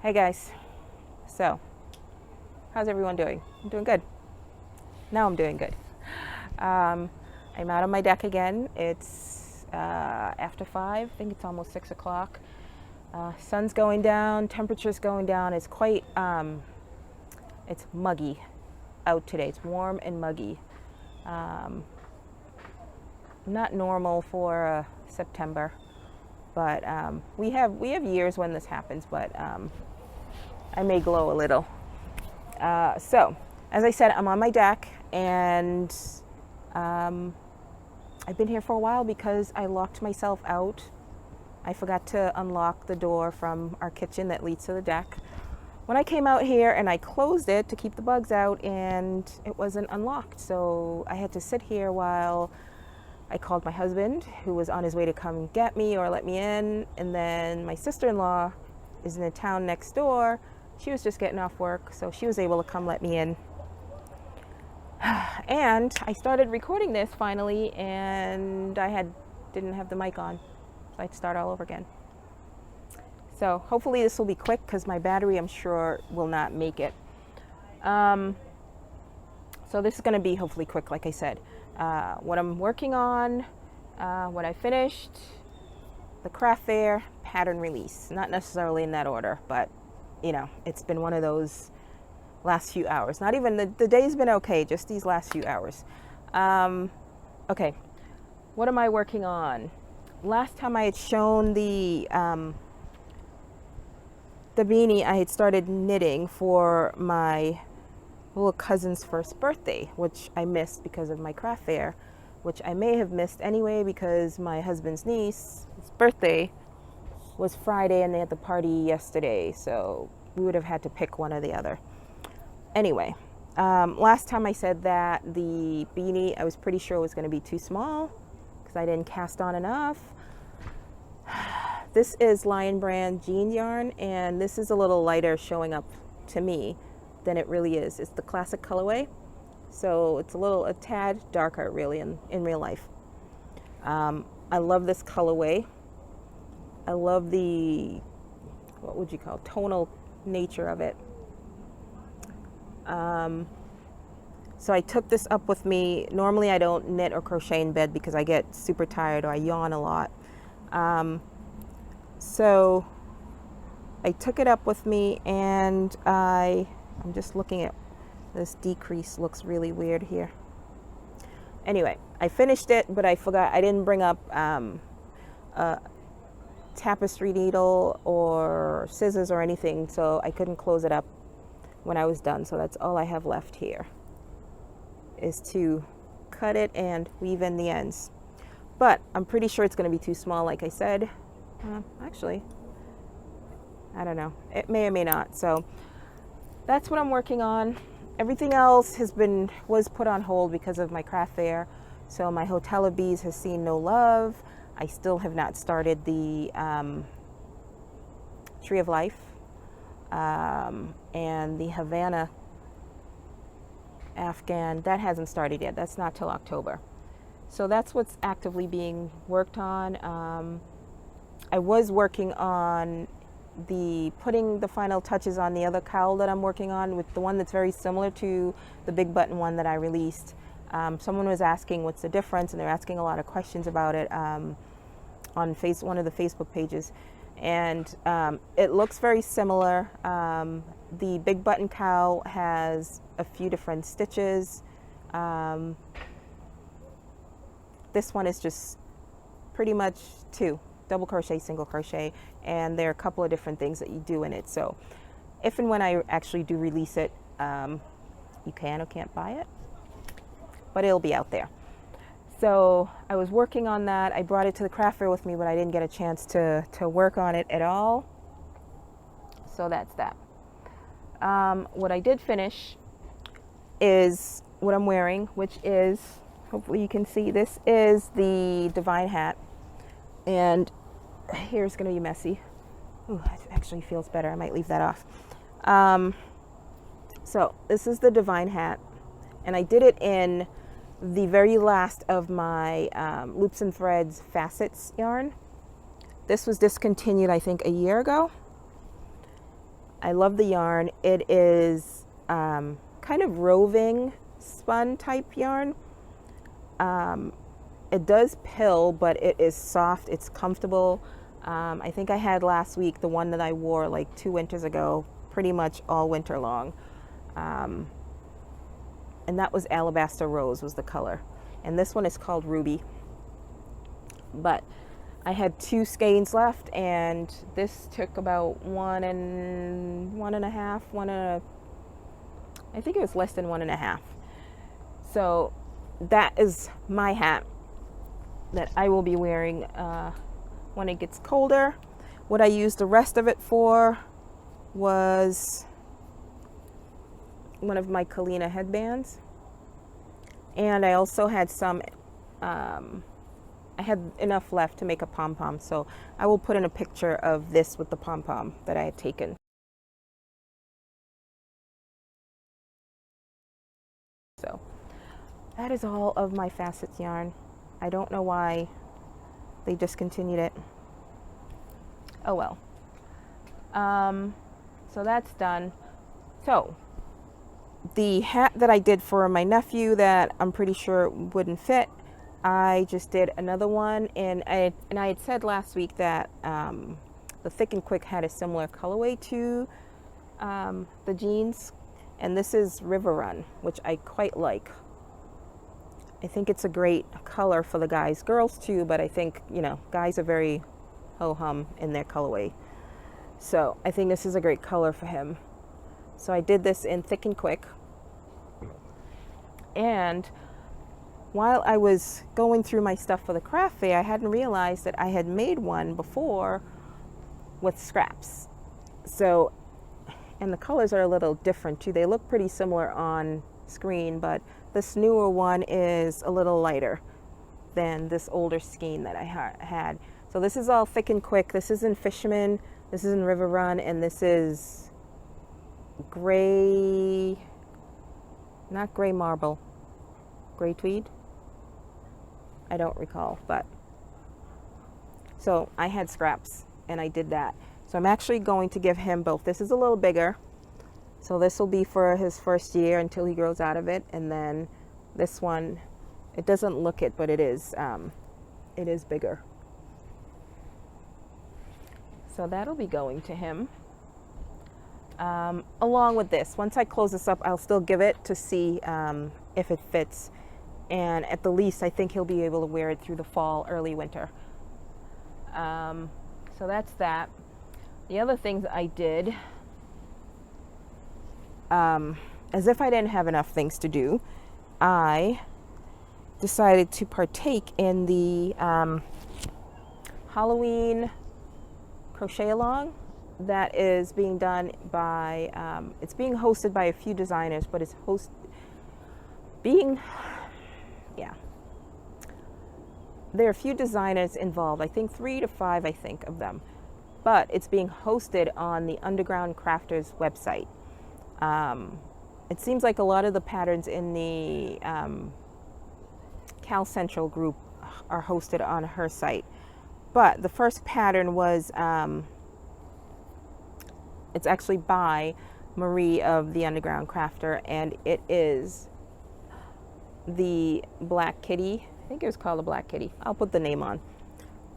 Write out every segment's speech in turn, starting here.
Hey guys, so how's everyone doing? I'm doing good. Now I'm doing good. I'm out on my deck again. It's after 5, I think it's almost 6 o'clock. Sun's going down, temperature's going down. It's quite, it's muggy out today. It's warm and muggy. Not normal for September, but we have years when this happens, but I may glow a little. So, as I said, I'm on my deck, and I've been here for a while because I locked myself out. I forgot to unlock the door from our kitchen that leads to the deck. When I came out here and I closed it to keep the bugs out, and it wasn't unlocked, so I had to sit here while I called my husband, who was on his way to come get me or let me in, and then my sister-in-law is in the town next door. She was just getting off work, so she was able to come let me in. And I started recording this finally, and didn't have the mic on, so I had to start all over again. So hopefully this will be quick because my battery, I'm sure, will not make it. So this is going to be hopefully quick, like I said. What I'm working on, what I finished, the craft fair, pattern release. Not necessarily in that order, but you know, it's been one of those last few hours. Not even the day's been okay, just these last few hours. Okay, what am I working on? Last time I had shown the beanie I had started knitting for my little cousin's first birthday, which I missed because of my craft fair, which I may have missed anyway because my husband's niece's birthday was Friday and they had the party yesterday, so we would have had to pick one or the other. Anyway, last time I said that the beanie I was pretty sure was going to be too small because I didn't cast on enough. This is Lion Brand jean yarn, and this is a little lighter showing up to me than it really is. It's the classic colorway, so it's a tad darker really in real life. I love this colorway. I love the, what would you call, tonal nature of it. So I took this up with me. Normally I don't knit or crochet in bed because I get super tired or I yawn a lot. So I took it up with me, and I'm just looking at this decrease, looks really weird here. Anyway, I finished it, but I forgot, I didn't bring up a tapestry needle or scissors or anything, so I couldn't close it up when I was done. So that's all I have left here, is to cut it and weave in the ends. But I'm pretty sure it's going to be too small, like I said. Actually, I don't know. It may or may not. So that's what I'm working on. Everything else was put on hold because of my craft fair. So my Hotel of Bees has seen no love. I still have not started the Tree of Life and the Havana Afghan. That hasn't started yet. That's not till October. So that's what's actively being worked on. I was working on putting the final touches on the other cowl that I'm working on, with the one that's very similar to the big button one that I released. Someone was asking what's the difference, and they're asking a lot of questions about it on one of the Facebook pages. And it looks very similar. The big button cowl has a few different stitches. This one is just pretty much 2. Double crochet, single crochet, and there are a couple of different things that you do in it. So if and when I actually do release it, you can or can't buy it, but it'll be out there. So I was working on that. I brought it to the craft fair with me, but I didn't get a chance to work on it at all. So that's that. What I did finish is what I'm wearing, which is, hopefully you can see, this is the Divine Hat. And here's going to be messy. Ooh, it actually feels better. I might leave that off. So this is the Divine Hat, and I did it in the very last of my Loops and Threads Facets yarn. This was discontinued, I think, a year ago. I love the yarn. It is kind of roving spun type yarn. It does pill, but it is soft. It's comfortable. I think I had last week the one that I wore like 2 winters ago, pretty much all winter long. And that was Alabaster Rose was the color. And this one is called Ruby. But I had 2 skeins left, and this took about one and a half. I think it was less than 1.5. So that is my hat that I will be wearing when it gets colder. What I used the rest of it for was one of my Kalina headbands, and I also had some I had enough left to make a pom-pom, so I will put in a picture of this with the pom-pom that I had taken. So that is all of my facets yarn. I don't know why they discontinued it. Oh well. So that's done. So the hat that I did for my nephew that I'm pretty sure wouldn't fit, I just did another one, and I had said last week that the Thick and Quick had a similar colorway to the jeans, and this is River Run, which I quite like. I think it's a great color for the guys, girls too, but I think, you know, guys are very ho-hum in their colorway. So I think this is a great color for him. So I did this in Thick and Quick, and while I was going through my stuff for the craft fair, I hadn't realized that I had made one before with scraps. So, and the colors are a little different too. They look pretty similar on screen, but this newer one is a little lighter than this older skein that I had. So this is all Thick and Quick. This is in Fisherman, this is in River Run, and this is gray, not gray marble, gray tweed. I don't recall, but so I had scraps and I did that. So I'm actually going to give him both. This is a little bigger, so this will be for his first year until he grows out of it, and then this one, it doesn't look it, but it is bigger. So that'll be going to him. Along with this, once I close this up, I'll still give it to see if it fits. And at the least, I think he'll be able to wear it through the fall, early winter. So that's that. The other things I did, as if I didn't have enough things to do, I decided to partake in the Halloween crochet along that is being done by, it's being hosted by a few designers, but it's there are a few designers involved, I think 3 to 5, I think, of them, but it's being hosted on the Underground Crafters website. It seems like a lot of the patterns in the Cal Central group are hosted on her site, but the first pattern was, it's actually by Marie of the Underground Crafter, and it is the Black Kitty. I think it was called a Black Kitty. I'll put the name on.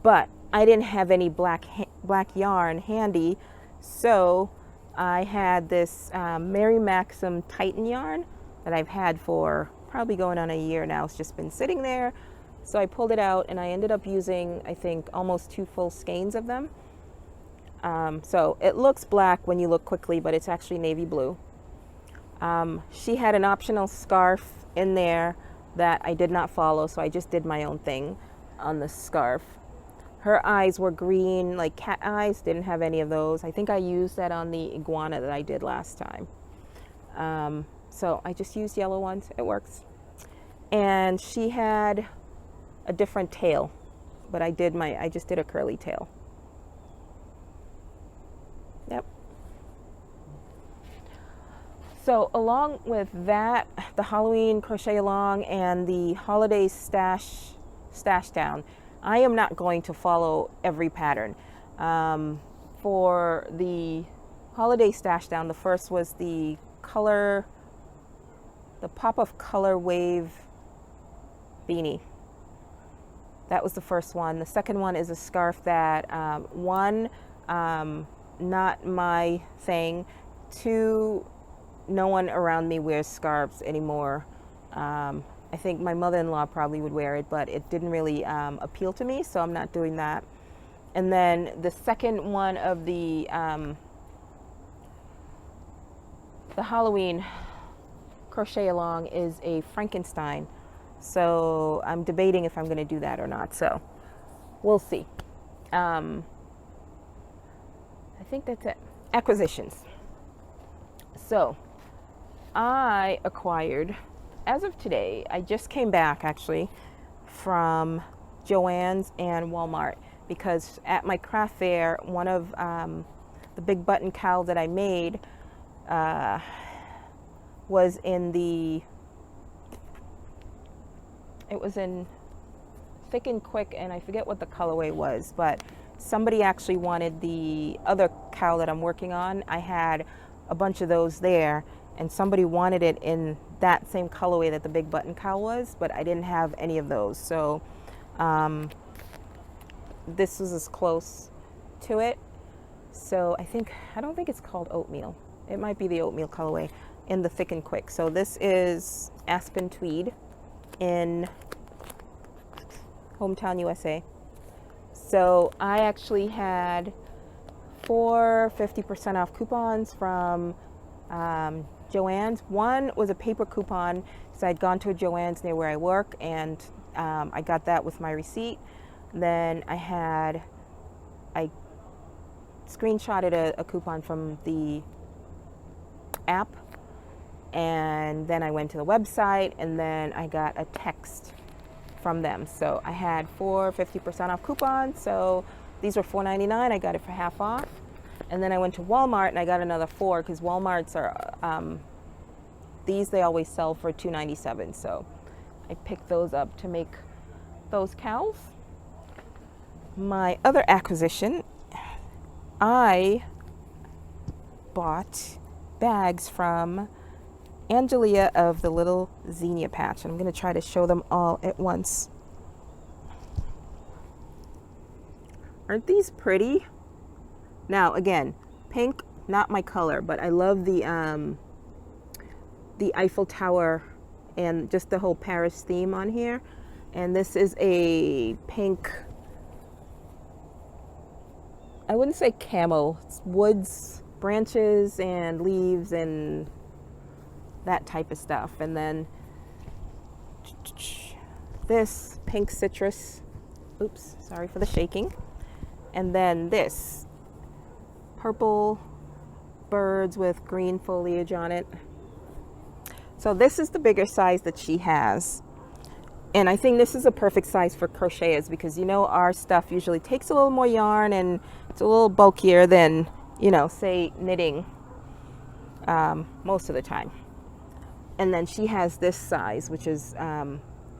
But I didn't have any black yarn handy, so I had this Mary Maxim Titan yarn that I've had for probably going on a year now. It's just been sitting there. So I pulled it out, and I ended up using, I think, almost 2 full skeins of them. So it looks black when you look quickly, but it's actually navy blue. She had an optional scarf in there that I did not follow, so I just did my own thing on the scarf. Her eyes were green, like cat eyes, didn't have any of those. I think I used that on the iguana that I did last time. So I just used yellow ones, it works. And she had a different tail, but I just did a curly tail. Yep. So along with that, the Halloween crochet along and the holiday stash down, I am not going to follow every pattern. For the holiday stash down. The first was the Pop of Color Wave beanie. That was the first one. The second one is a scarf that, one, not my thing. Two, no one around me wears scarves anymore. I think my mother-in-law probably would wear it, but it didn't really appeal to me, so I'm not doing that. And then the second one of the Halloween crochet along is a Frankenstein. So I'm debating if I'm going to do that or not. So we'll see. I think that's it. Acquisitions. So I acquired, as of today, I just came back actually from Joann's and Walmart, because at my craft fair, one of the big button cowl that I made was in it was in Thick and Quick, and I forget what the colorway was, but somebody actually wanted the other cowl that I'm working on. I had a bunch of those there, and somebody wanted it in that same colorway that the big button cowl was, but I didn't have any of those. So this was as close to it. So I don't think it's called oatmeal. It might be the oatmeal colorway in the Thick and Quick. So this is Aspen Tweed in Hometown, USA. So I actually had 4 50% off coupons from Joann's. One was a paper coupon, so I'd gone to a Joann's near where I work, and I got that with my receipt. Then I screenshotted a coupon from the app, and then I went to the website, and then I got a text from them. So I had 4 50% off coupons. So these were $4.99. I got it for half off. And then I went to Walmart and I got another 4, because Walmart's are these they always sell for $2.97. So I picked those up to make those cowls. My other acquisition, I bought bags from Angelia of the Little Xenia Patch, and I'm going to try to show them all at once. Aren't these pretty? Now again, pink, not my color, but I love the Eiffel Tower and just the whole Paris theme on here. And this is a pink, I wouldn't say camo, it's woods, branches and leaves and that type of stuff. And then this pink citrus, oops, sorry for the shaking. And then this purple birds with green foliage on it. So this is the bigger size that she has. And I think this is a perfect size for crocheters, because you know our stuff usually takes a little more yarn and it's a little bulkier than, you know, say knitting most of the time. And then she has this size, which is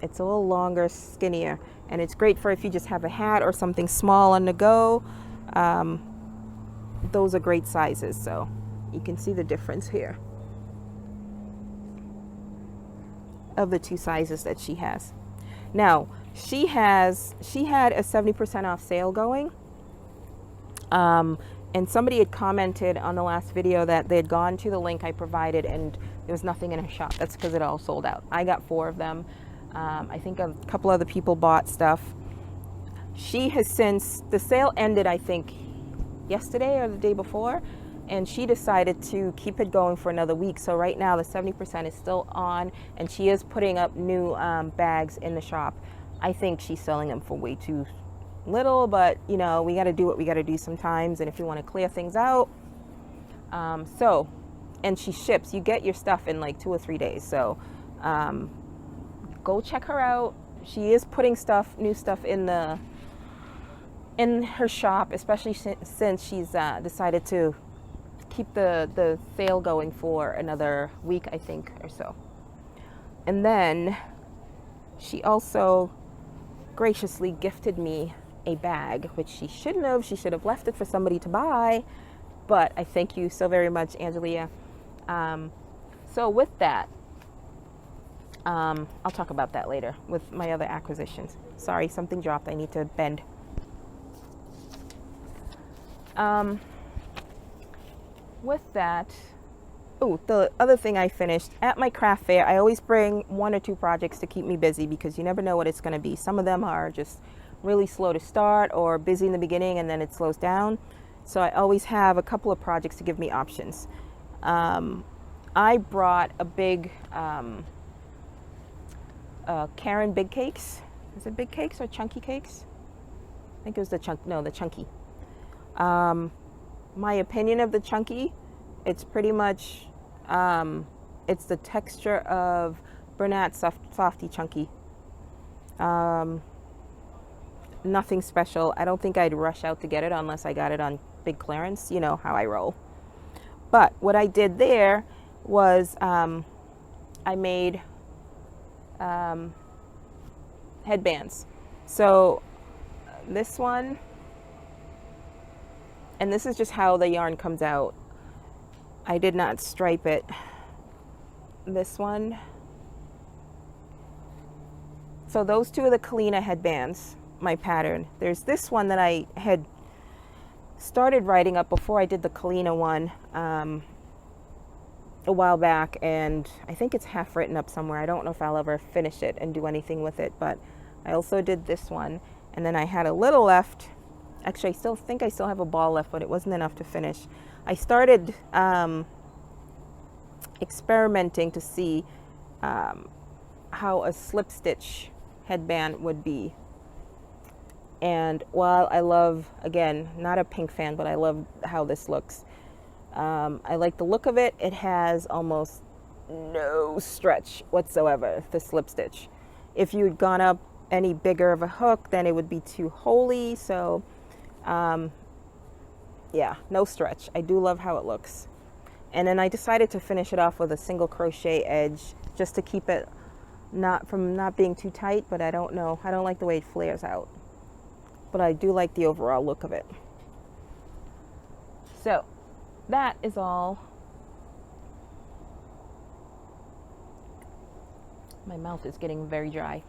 it's a little longer, skinnier, and it's great for if you just have a hat or something small on the go. Those are great sizes, so you can see the difference here of the two sizes that she has. Now she had a 70% off sale going, and somebody had commented on the last video that they had gone to the link I provided and there was nothing in her shop. That's because it all sold out. I got 4 of them. I think a couple other people bought stuff. She has since, the sale ended I think yesterday or the day before, and she decided to keep it going for another week. So right now the 70% is still on, and she is putting up new bags in the shop. I think she's selling them for way too little, but you know, we got to do what we got to do sometimes, and if you want to clear things out. And she ships, you get your stuff in like 2 or 3 days. So go check her out. She is putting new stuff in her shop, especially since she's decided to keep the sale going for another week, I think, or so. And then she also graciously gifted me a bag, which she shouldn't have. She should have left it for somebody to buy. But I thank you so very much, Angelia. So with that, I'll talk about that later with my other acquisitions. Sorry, something dropped. I need to bend. With that, oh, the other thing I finished at my craft fair, I always bring 1 or 2 projects to keep me busy because you never know what it's going to be. Some of them are just really slow to start or busy in the beginning and then it slows down. So I always have a couple of projects to give me options. I brought a big Karen Big Cakes. Is it Big Cakes or Chunky Cakes? I think it was the Chunky. My opinion of the Chunky, it's pretty much, it's the texture of Bernat Softy Chunky. Nothing special. I don't think I'd rush out to get it unless I got it on big clearance. You know how I roll. But what I did there was I made headbands. So this one, and this is just how the yarn comes out. I did not stripe it. This one. So those 2 are the Kalina headbands, my pattern. There's this one that I had started writing up before I did the Kalina one a while back, and I think it's half written up somewhere. I don't know if I'll ever finish it and do anything with it, but I also did this one, and then I had a little left. Actually, I still think I still have a ball left, but it wasn't enough to finish. I started experimenting to see how a slip stitch headband would be. And while I love, again, not a pink fan, but I love how this looks. I like the look of it. It has almost no stretch whatsoever, the slip stitch. If you'd gone up any bigger of a hook, then it would be too holey. So yeah, no stretch. I do love how it looks. And then I decided to finish it off with a single crochet edge just to keep it not being too tight, but I don't know. I don't like the way it flares out. But I do like the overall look of it. So that is all. My mouth is getting very dry.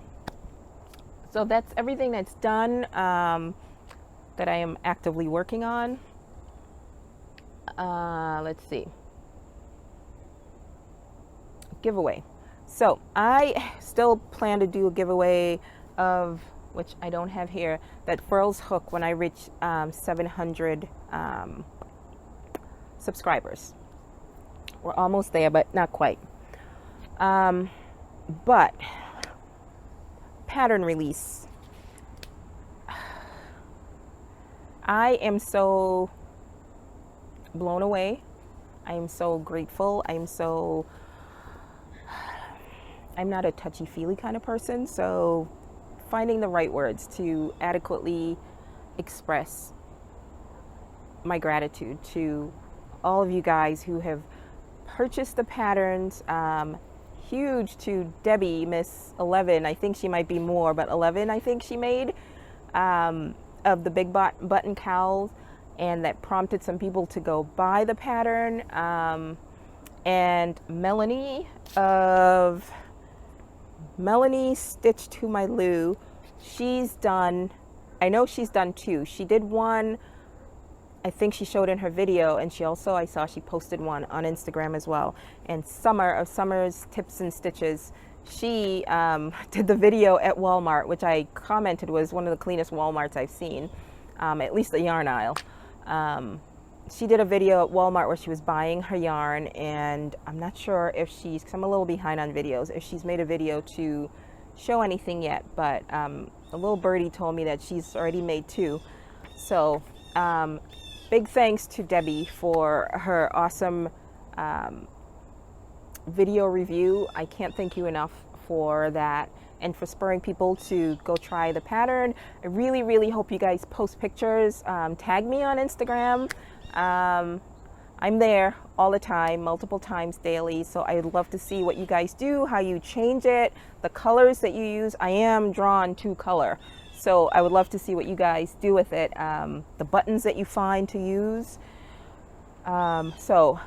So that's everything that's done that I am actively working on. Let's see. Giveaway. So I still plan to do a giveaway of, which I don't have here, that Furls hook when I reach 700 subscribers. We're almost there, but not quite. But pattern release. I am so blown away. I am so grateful. I'm not a touchy-feely kind of person, so finding the right words to adequately express my gratitude to all of you guys who have purchased the patterns. Huge to Debbie, Miss 11, I think she might be more, but 11 I think she made, of the big button cowls, and that prompted some people to go buy the pattern. And Melanie of Melanie Stitch to My Lou, she's done, I know she's done 2. She did one, I think she showed in her video, and she also, I saw she posted one on Instagram as well. And Summer of Summer's Tips and Stitches, she did the video at Walmart, which I commented was one of the cleanest Walmarts I've seen, at least the yarn aisle. She did a video at Walmart where she was buying her yarn, and I'm not sure if she's, because I'm a little behind on videos, if she's made a video to show anything yet, but a little birdie told me that she's already made 2. So big thanks to Debbie for her awesome video review. I can't thank you enough for that and for spurring people to go try the pattern. I really, really hope you guys post pictures. Tag me on Instagram. I'm there all the time, multiple times daily. So I'd love to see what you guys do, how you change it, the colors that you use. I am drawn to color. So I would love to see what you guys do with it. The buttons that you find to use. So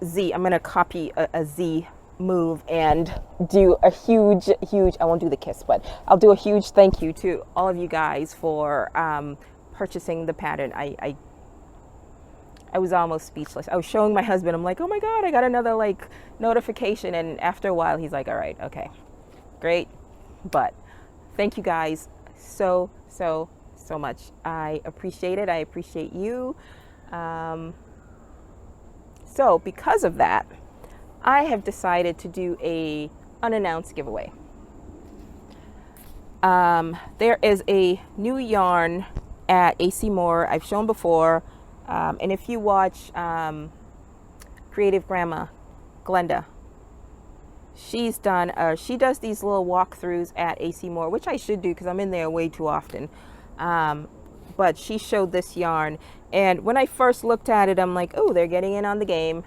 Z, I'm going to copy a Z move and do a huge, I won't do the kiss, but I'll do a huge thank you to all of you guys for purchasing the pattern. I was almost speechless. I was showing my husband, I'm like, oh my God, I got another like notification. And after a while, he's like, all right, okay, great. But thank you guys so much. I appreciate it. I appreciate you. So because of that, I have decided to do a unannounced giveaway. There is a new yarn at AC Moore I've shown before. And if you watch Creative Grandma, Glenda, she does these little walkthroughs at AC Moore, which I should do because I'm in there way too often. But she showed this yarn. And when I first looked at it, I'm like, oh, they're getting in on the game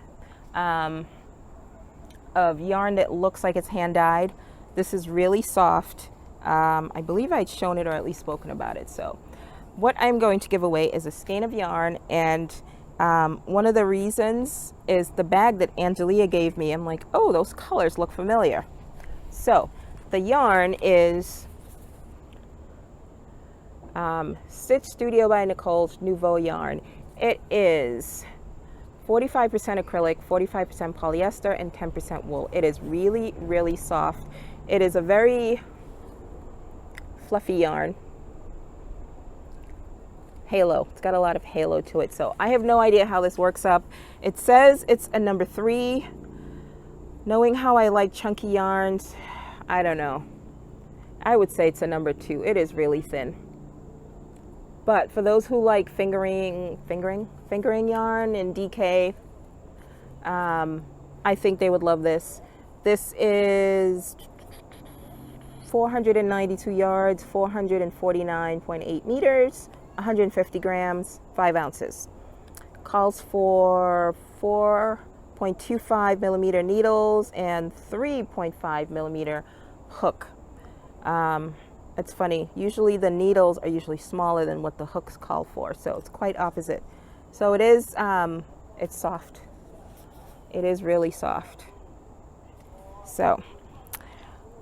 of yarn that looks like it's hand dyed. This is really soft. I believe I'd shown it or at least spoken about it. So what I'm going to give away is a skein of yarn, and one of the reasons is the bag that Angelia gave me. I'm like, oh, those colors look familiar. So the yarn is Stitch Studio by Nicole's Nouveau yarn. It is 45% acrylic, 45% polyester, and 10% wool. It is really, really soft. It is a very fluffy yarn. Halo. It's got a lot of halo to it. So I have no idea how this works up. It says it's a number 3. Knowing how I like chunky yarns, I don't know. I would say it's a number 2. It is really thin. But for those who like fingering yarn and DK, I think they would love this. This is 492 yards, 449.8 meters. 150 grams, 5 ounces. Calls for 4.25 millimeter needles and 3.5 millimeter hook. It's funny, usually the needles are usually smaller than what the hooks call for, so it's quite opposite. So it is, it's soft. It is really soft. So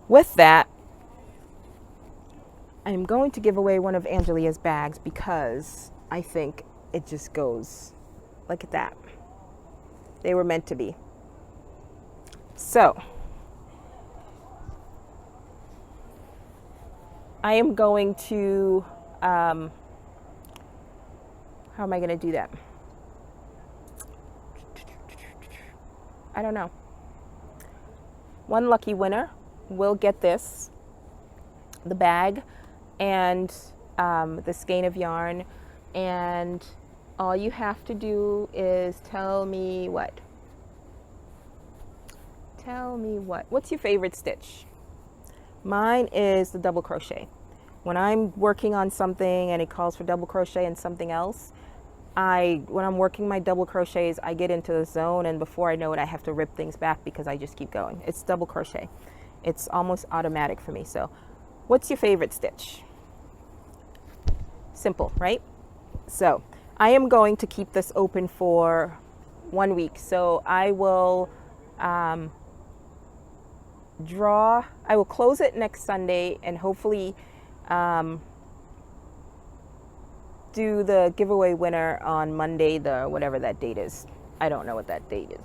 with that, I'm going to give away one of Angelia's bags because I think it just goes like that. They were meant to be. So I am going to, how am I going to do that? I don't know. One lucky winner will get this, the bag, and the skein of yarn, and all you have to do is tell me what? What's your favorite stitch? Mine is the double crochet. When I'm working on something and it calls for double crochet and something else, when I'm working my double crochets, I get into the zone, and before I know it, I have to rip things back because I just keep going. It's double crochet. It's almost automatic for me. So what's your favorite stitch? Simple, right? So I am going to keep this open for 1 week. So I will I will close it next Sunday and hopefully do the giveaway winner on Monday, whatever that date is. I don't know what that date is,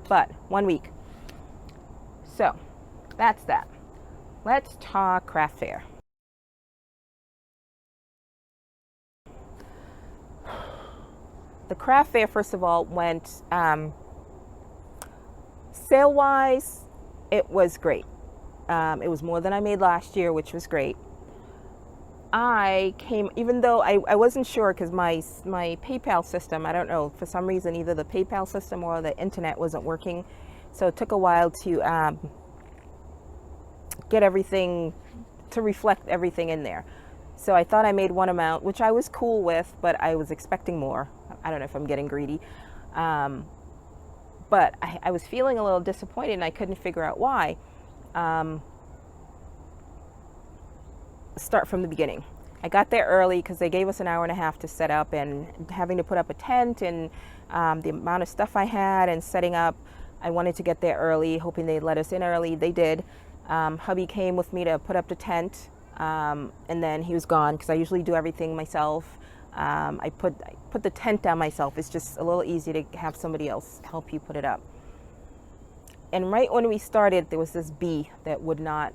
but 1 week. So that's that. Let's talk craft fair. The craft fair, first of all, went sale-wise, it was great. It was more than I made last year, which was great. Even though I wasn't sure because my PayPal system, I don't know, for some reason, either the PayPal system or the internet wasn't working. So it took a while to get everything, to reflect everything in there. So I thought I made one amount, which I was cool with, but I was expecting more. I don't know if I'm getting greedy. But I was feeling a little disappointed and I couldn't figure out why. Start from the beginning. I got there early because they gave us an hour and a half to set up, and having to put up a tent and the amount of stuff I had and setting up, I wanted to get there early, hoping they'd let us in early. They did. Hubby came with me to put up the tent, and then he was gone because I usually do everything myself. I put the tent down myself. It's just a little easier to have somebody else help you put it up. And right when we started, there was this bee that would not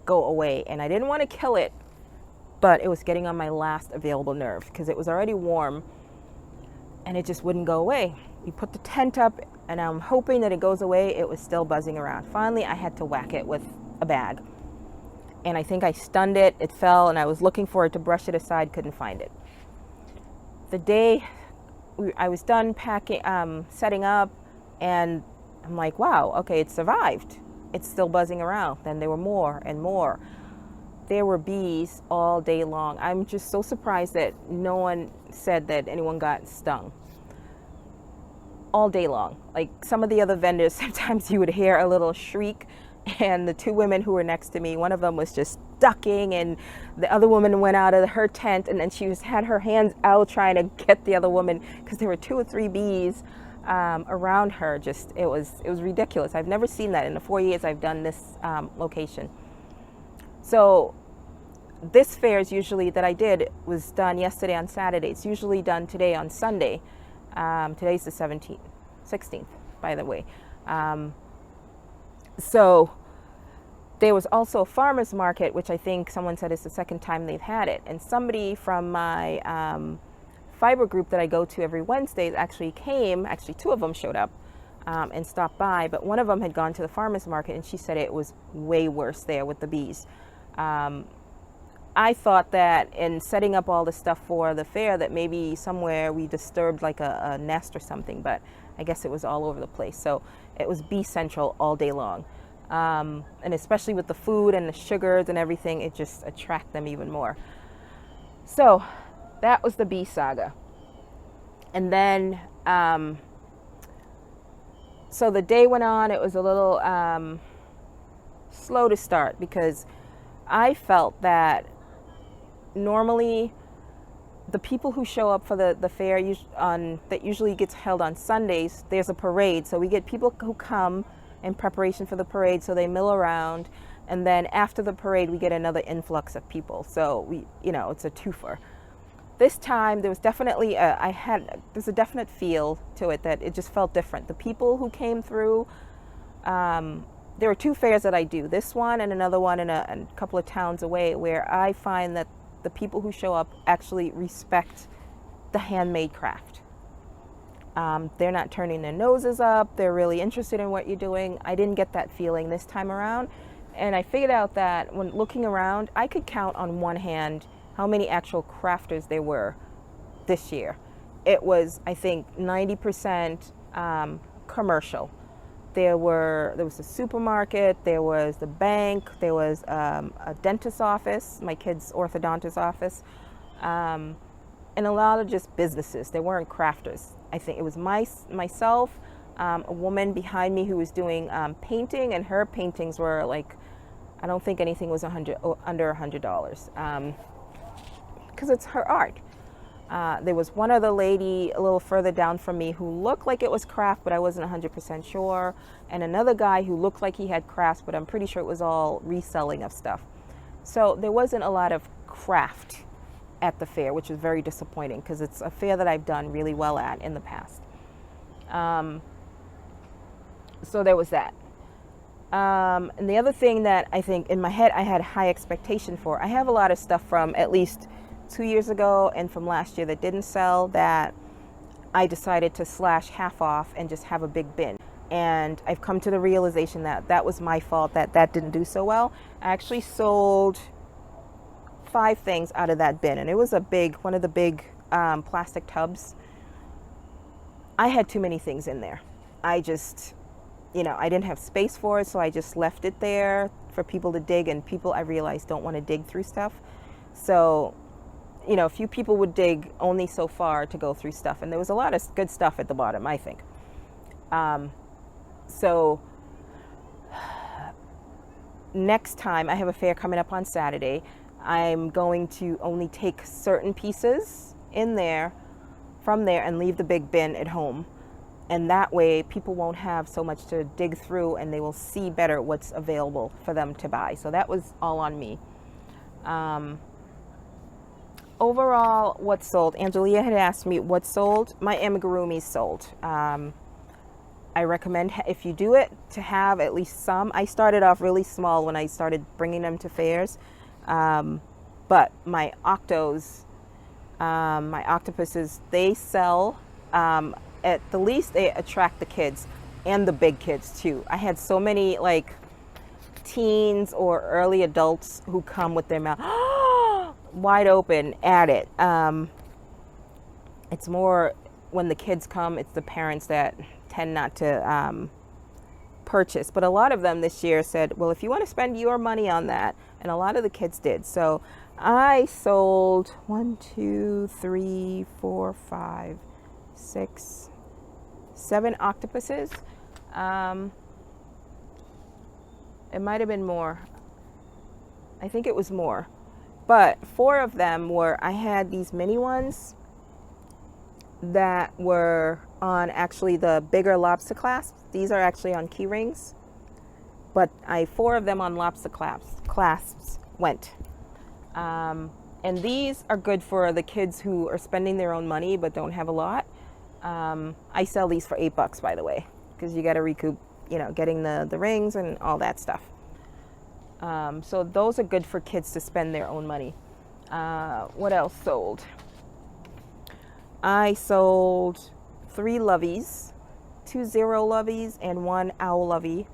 go away, and I didn't want to kill it, but it was getting on my last available nerve because it was already warm and it just wouldn't go away. We put the tent up and I'm hoping that it goes away. It was still buzzing around. Finally, I had to whack it with a bag, and I think I stunned it. It fell, and I was looking for it to brush it aside, couldn't find it. The day I was done packing, setting up, and I'm like, wow, okay, it survived. It's still buzzing around. Then there were more and more. There were bees all day long. I'm just so surprised that no one said that anyone got stung. All day long. Like some of the other vendors, sometimes you would hear a little shriek, and the two women who were next to me, one of them was just ducking, and the other woman went out of her tent, and then she had her hands out trying to get the other woman because there were 2 or 3 bees around her. Just it was ridiculous. I've never seen that in the 4 years I've done this location. So this fair is usually that I did was done yesterday on Saturday. It's usually done today on Sunday. Today's the 16th, by the way. So there was also a farmer's market, which I think someone said is the second time they've had it. And somebody from my fiber group that I go to every Wednesday actually came. Actually, 2 of them showed up and stopped by, but one of them had gone to the farmer's market, and she said it was way worse there with the bees. I thought that in setting up all the stuff for the fair that maybe somewhere we disturbed like a nest or something, but I guess it was all over the place. So it was bee central all day long. And especially with the food and the sugars and everything, it just attracted them even more. So that was the bee saga. And then, so the day went on. It was a little slow to start because I felt that normally the people who show up for the fair that usually gets held on Sundays, there's a parade. So we get people who come in preparation for the parade, so they mill around, and then after the parade we get another influx of people. So it's a twofer. This time there was definitely there's a definite feel to it that it just felt different. The people who came through, there are 2 fairs that I do, this one and another one in a couple of towns away, where I find that the people who show up actually respect the handmade craft. They're not turning their noses up. They're really interested in what you're doing. I didn't get that feeling this time around. And I figured out that when looking around, I could count on one hand how many actual crafters there were this year. It was, I think, 90% commercial. There was a supermarket, there was the bank, there was a dentist's office, my kid's orthodontist office, and a lot of just businesses. They weren't crafters. I think it was myself, a woman behind me who was doing painting, and her paintings were like, I don't think anything was under $100 because it's her art. There was one other lady a little further down from me who looked like it was craft, but I wasn't 100% sure. And another guy who looked like he had crafts, but I'm pretty sure it was all reselling of stuff. So there wasn't a lot of craft at the fair, which was very disappointing because it's a fair that I've done really well at in the past. So there was that. And the other thing that I think in my head I had high expectation for, I have a lot of stuff from at least 2 years ago and from last year that didn't sell that I decided to slash half off and just have a big bin. And I've come to the realization that that was my fault, that didn't do so well. I actually sold 5 things out of that bin, and it was one of the big plastic tubs. I had too many things in there. I just, I didn't have space for it, so I just left it there for people to dig, and people I realized don't want to dig through stuff. So a few people would dig only so far to go through stuff, and there was a lot of good stuff at the bottom, I think. So next time, I have a fair coming up on Saturday. I'm going to only take certain pieces in there, from there, and leave the big bin at home. And that way people won't have so much to dig through, and they will see better what's available for them to buy. So that was all on me. Overall, what sold? Angelia had asked me what sold. My amigurumis sold. I recommend, if you do it, to have at least some. I started off really small when I started bringing them to fairs. But my octos, my octopuses, they sell. At the least, they attract the kids and the big kids too. I had so many like teens or early adults who come with their mouth wide open at it. It's more when the kids come, it's the parents that tend not to purchase. But a lot of them this year said, well, if you want to spend your money on that, and a lot of the kids did. So I sold 1, 2, 3, 4, 5, 6, 7 octopuses. It might have been more. I think it was more. But 4 of them were, I had these mini ones that were on actually the bigger lobster clasps. These are actually on key rings. But 4 of them on lobster clasps went. And these are good for the kids who are spending their own money but don't have a lot. I sell these for $8, by the way, because you got to recoup, you know, getting the rings and all that stuff. So those are good for kids to spend their own money. What else sold? I sold 3 loveys, 2 zero loveys, and 1 owl lovey.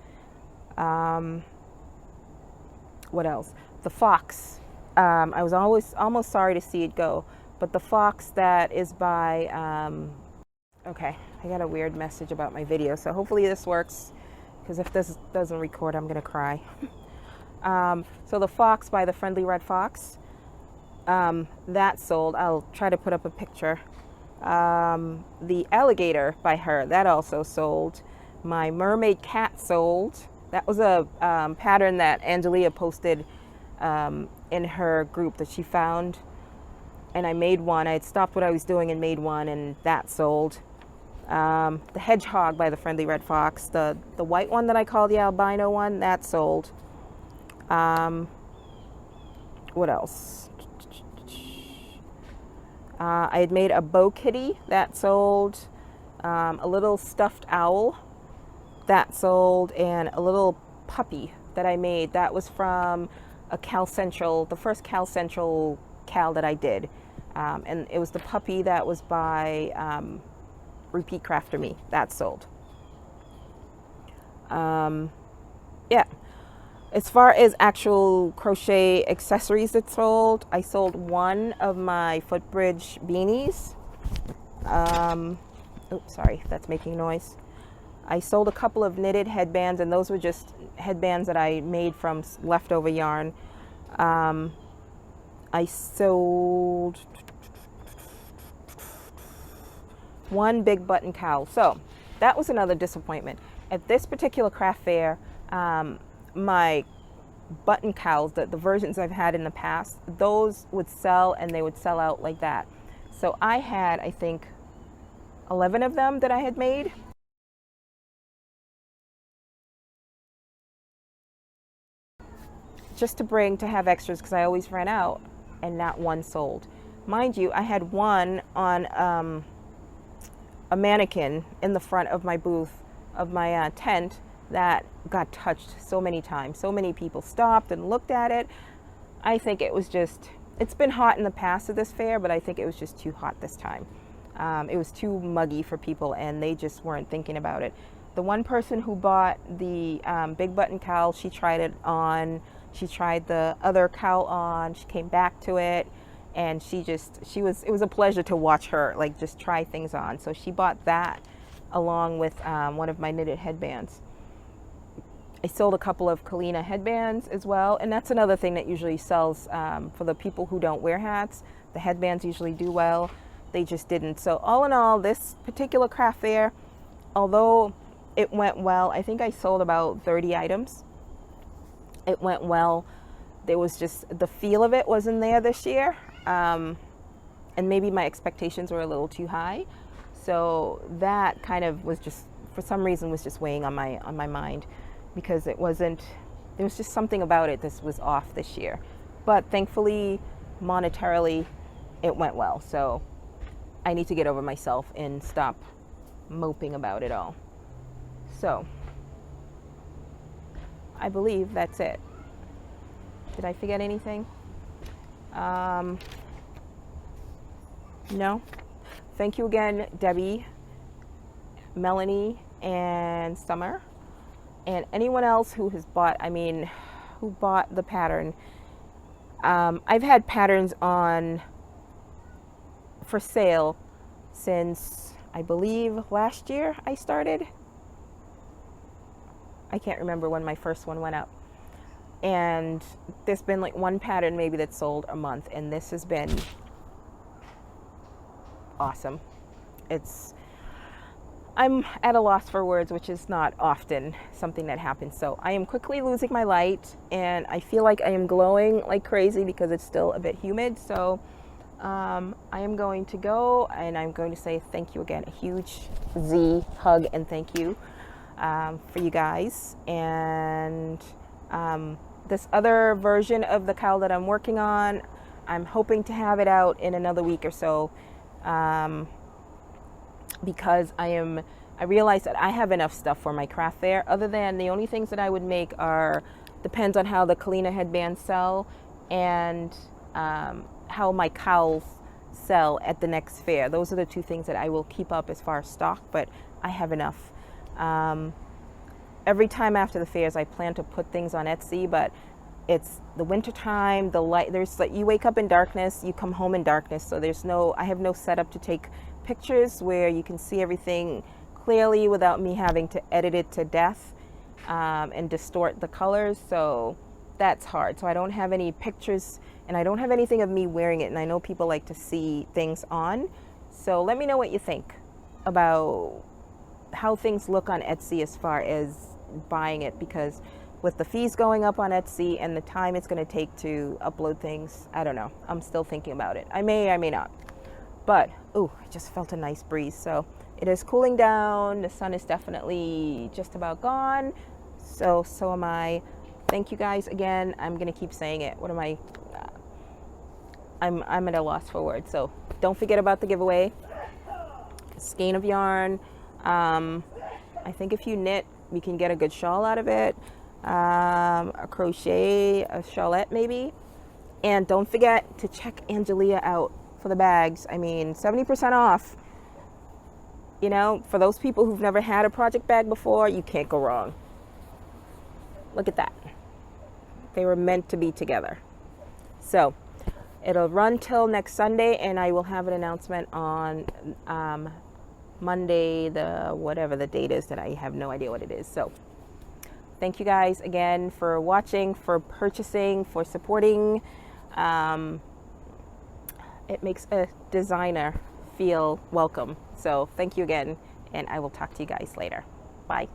What else? The fox. I was almost sorry to see it go, but the fox that is by, okay, I got a weird message about my video, so hopefully this works, because if this doesn't record, I'm gonna cry. So the fox by the Friendly Red Fox, that sold. I'll try to put up a picture. The alligator by her, that also sold. My mermaid cat sold. That was a pattern that Angelia posted in her group that she found, and I made one. I had stopped what I was doing and made one, and that sold. The hedgehog by the Friendly Red Fox, the white one that I call the albino one, that sold. What else? I had made a bow kitty, that sold. A little stuffed owl, that sold. And a little puppy that I made, that was from a Cal Central, the first Cal Central Cal that I did. And it was the puppy that was by Repeat Crafter Me, that sold. Yeah. As far as actual crochet accessories that sold, I sold 1 of my footbridge beanies. Oops, sorry, that's making noise. I sold a couple of knitted headbands, and those were just headbands that I made from leftover yarn. I sold 1 big button cowl. So that was another disappointment. At this particular craft fair, my button cowls, the versions I've had in the past, those would sell, and they would sell out like that. So I had, I think, 11 of them that I had made. Just to bring, to have extras, because I always ran out, and not 1 sold. Mind you, I had 1 on a mannequin in the front of my booth, of my tent, that got touched so many times. So many people stopped and looked at it. I think it was just, it's been hot in the past at this fair, but I think it was just too hot this time. It was too muggy for people, and they just weren't thinking about it. The one person who bought the big button cowl, she tried it on. She tried the other cowl on. She came back to it, and it was a pleasure to watch her like just try things on. So she bought that along with one of my knitted headbands. I sold a couple of Kalina headbands as well, and that's another thing that usually sells for the people who don't wear hats. The headbands usually do well. They just didn't. So all in all, this particular craft fair, although it went well, I think I sold about 30 items. It went well. there was just, the feel of it wasn't there this year. And maybe my expectations were a little too high. So that kind of was just, for some reason, was just weighing on my mind, because it wasn't, there was just something about it that was off this year. But thankfully, monetarily, it went well. So I need to get over myself and stop moping about it all. So I believe that's it. Did I forget anything? No. Thank you again, Debbie, Melanie, and Summer, and anyone else who has bought, who bought the pattern. I've had patterns on for sale since, I believe, last year I started. I can't remember when my first one went up. And there's been like one pattern maybe that's sold a month, and this has been awesome. I'm at a loss for words, which is not often something that happens. So I am quickly losing my light, and I feel like I am glowing like crazy because it's still a bit humid. So I am going to go, and I'm going to say thank you again, a huge Z hug and thank you for you guys. And this other version of the cowl that I'm working on, I'm hoping to have it out in another week or so, because I realize that I have enough stuff for my craft fair, other than the only things that I would make depends on how the Kalina headbands sell, and how my cowls sell at the next fair. Those are the two things that I will keep up as far as stock, but I have enough. Every time after the fairs, I plan to put things on Etsy, but it's the winter time, the light, there's like, you wake up in darkness, you come home in darkness. So I have no setup to take pictures where you can see everything clearly without me having to edit it to death and distort the colors. So that's hard. So I don't have any pictures, and I don't have anything of me wearing it. And I know people like to see things on. So let me know what you think about how things look on Etsy as far as buying it, because with the fees going up on Etsy and the time it's going to take to upload things, I don't know. I'm still thinking about it. I may not. But, ooh, I just felt a nice breeze. So it is cooling down. The sun is definitely just about gone. So am I. Thank you guys again. I'm going to keep saying it. What am I? I'm at a loss for words. So don't forget about the giveaway. A skein of yarn. I think if you knit, you can get a good shawl out of it. A crochet, a shawlette maybe. And don't forget to check Angelia out for the bags. 70% off. You know, for those people who've never had a project bag before, you can't go wrong. Look at that. They were meant to be together. So it'll run till next Sunday, and I will have an announcement on Monday, whatever the date is, that I have no idea what it is. So thank you guys again for watching, for purchasing, for supporting. It makes a designer feel welcome. So thank you again, and I will talk to you guys later. Bye.